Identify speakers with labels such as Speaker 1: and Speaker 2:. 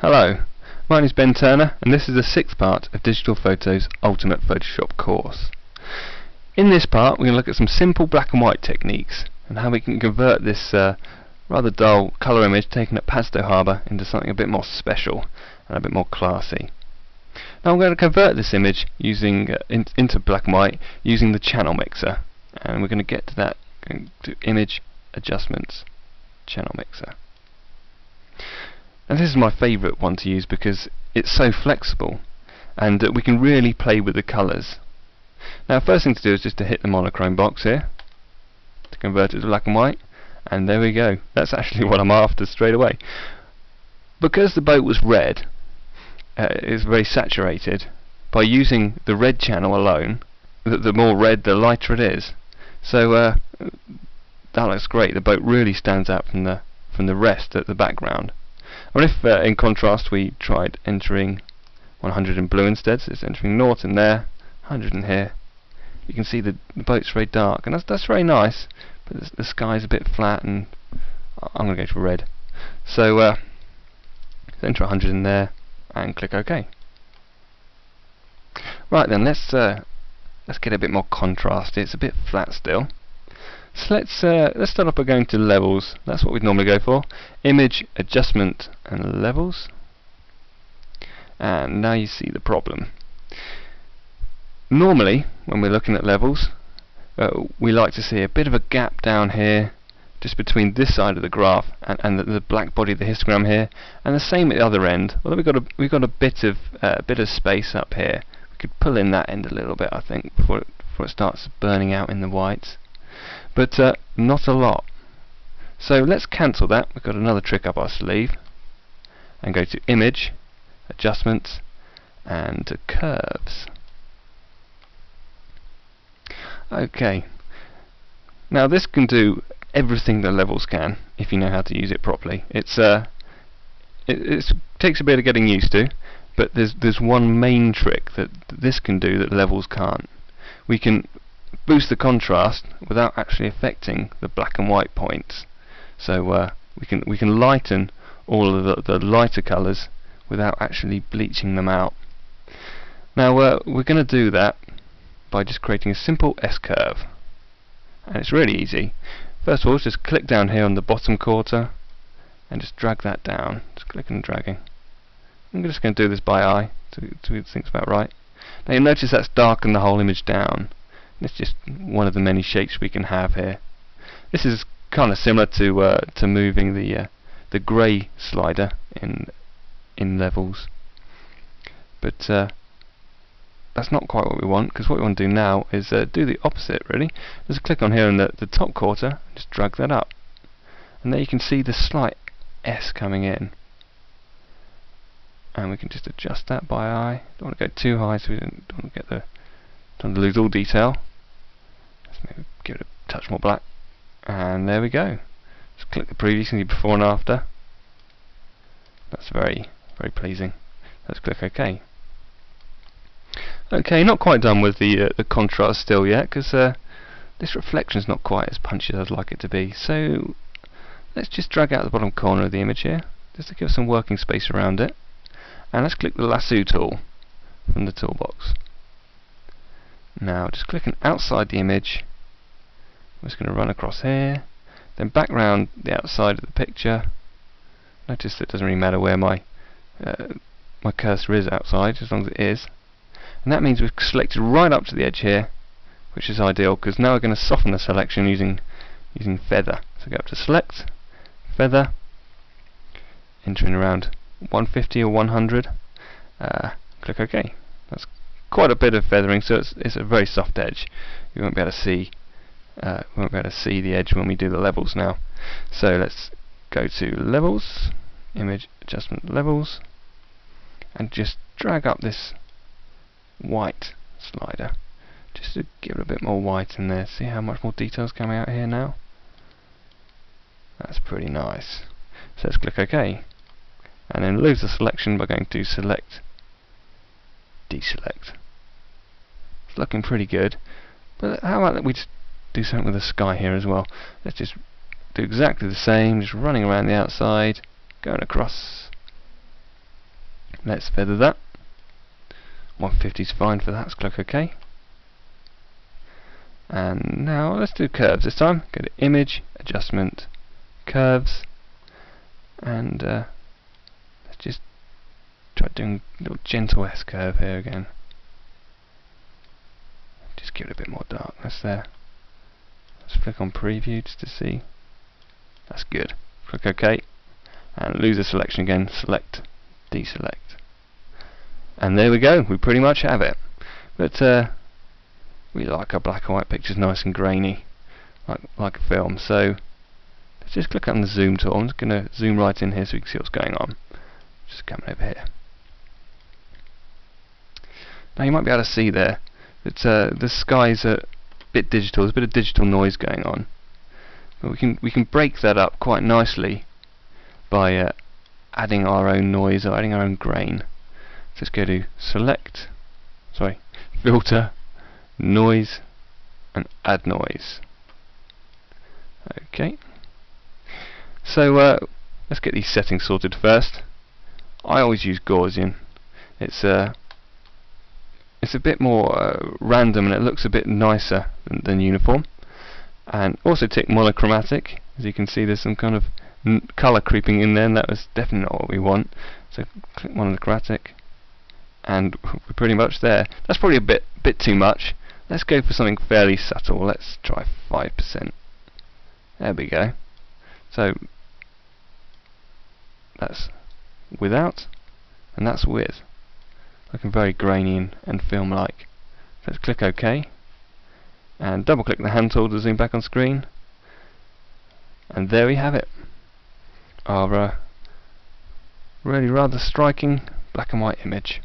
Speaker 1: Hello, my name is Ben Turner and this is the 6th part of Digital Photo's Ultimate Photoshop course. In this part we're going to look at some simple black and white techniques and how we can convert this rather dull colour image taken at Padstow Harbour into something a bit more special and a bit more classy. Now I'm going to convert this image using into black and white using the channel mixer, and we're going to get to that, going to Image, Adjustments, Channel Mixer. And this is my favourite one to use because it's so flexible and we can really play with the colours. Now first thing to do is just to hit the monochrome box here to convert it to black and white, and there we go. That's actually what I'm after straight away. Because the boat was red, it's very saturated. By using the red channel alone, the more red the lighter it is. So that looks great. The boat really stands out from the rest at the background. Or if in contrast we tried entering 100 in blue instead, so it's entering 0 in there, 100 in here, you can see the boat's very dark, and that's very nice, but the sky's a bit flat, and I'm going to go for red. So enter 100 in there and click OK. Right then, let's get a bit more contrast. It's a bit flat still. So let's start off by going to Levels. That's what we'd normally go for. Image, Adjustment and Levels. And now you see the problem. Normally, when we're looking at levels, we like to see a bit of a gap down here, just between this side of the graph and the black body of the histogram here, and the same at the other end. Although we've got a bit of space up here. We could pull in that end a little bit, I think, before it starts burning out in the whites. But not a lot. So let's cancel that. We've got another trick up our sleeve, and go to Image, Adjustments and to Curves. Okay, now this can do everything the levels can if you know how to use it properly. It takes a bit of getting used to, but there's one main trick that this can do that levels can't. We can boost the contrast without actually affecting the black and white points. So we can lighten all of the lighter colours without actually bleaching them out. Now we're going to do that by just creating a simple S-curve, and it's really easy. First of all, just click down here on the bottom quarter and just drag that down. Just clicking and dragging. I'm just going to do this by eye to think about right. Now you'll notice that's darkened the whole image down. It's just one of the many shapes we can have here. This is kind of similar to moving the grey slider in levels, but that's not quite what we want, because what we want to do now is do the opposite really. Just click on here in the top quarter, just drag that up, and there you can see the slight S coming in, and we can just adjust that by eye. Don't want to go too high so we don't want to lose all detail. Let's maybe give it a touch more black, and there we go. Just click the preview, you can see before and after. That's very, very pleasing. Let's click OK. Okay, not quite done with the contrast still yet, because this reflection is not quite as punchy as I'd like it to be. So let's just drag out the bottom corner of the image here, just to give some working space around it. And let's click the lasso tool from the toolbox. Now just clicking outside the image, I'm just going to run across here, then back round the outside of the picture. Notice that it doesn't really matter where my cursor is outside, as long as it is. And that means we've selected right up to the edge here, which is ideal, because now we're going to soften the selection using feather. So go up to Select, Feather, entering around 150 or 100. Click OK. That's quite a bit of feathering, so it's a very soft edge. You won't be able to see the edge when we do the levels now. So let's go to Levels, Image, Adjustment, Levels, and just drag up this white slider just to give it a bit more white in there. See how much more details coming out here now? That's pretty nice. So let's click OK, and then lose the selection by going to Select, Deselect. It's looking pretty good, but how about that we just do something with the sky here as well? Let's just do exactly the same, just running around the outside, going across Let's feather that. 150 is fine for that. Let's click OK. And now let's do curves this time. Go to Image, Adjustment, Curves, and let's just try doing a little gentle S curve here again. Just give it a bit more darkness there. Let's click on Preview just to see. That's good. Click OK, and lose the selection again. Select, deselect, and there we go. We pretty much have it. But we like our black and white pictures nice and grainy, like a film. So let's just click on the zoom tool. I'm just going to zoom right in here so we can see what's going on. Just coming over here. Now you might be able to see there that the sky's a bit digital. There's a bit of digital noise going on, but we can break that up quite nicely by adding our own noise or adding our own grain. Let's go to Filter, Noise, and Add Noise. Okay. So let's get these settings sorted first. I always use Gaussian. It's a bit more random and it looks a bit nicer than uniform. And also tick monochromatic. As you can see, there's some kind of colour creeping in there, and that was definitely not what we want. So click monochromatic, and we're pretty much there. That's probably a bit too much. Let's go for something fairly subtle. Let's try 5%. There we go. So that's without, and that's with. Looking very grainy and film-like. Let's click OK, and double click the hand tool to zoom back on screen, and there we have it. Our really rather striking black and white image.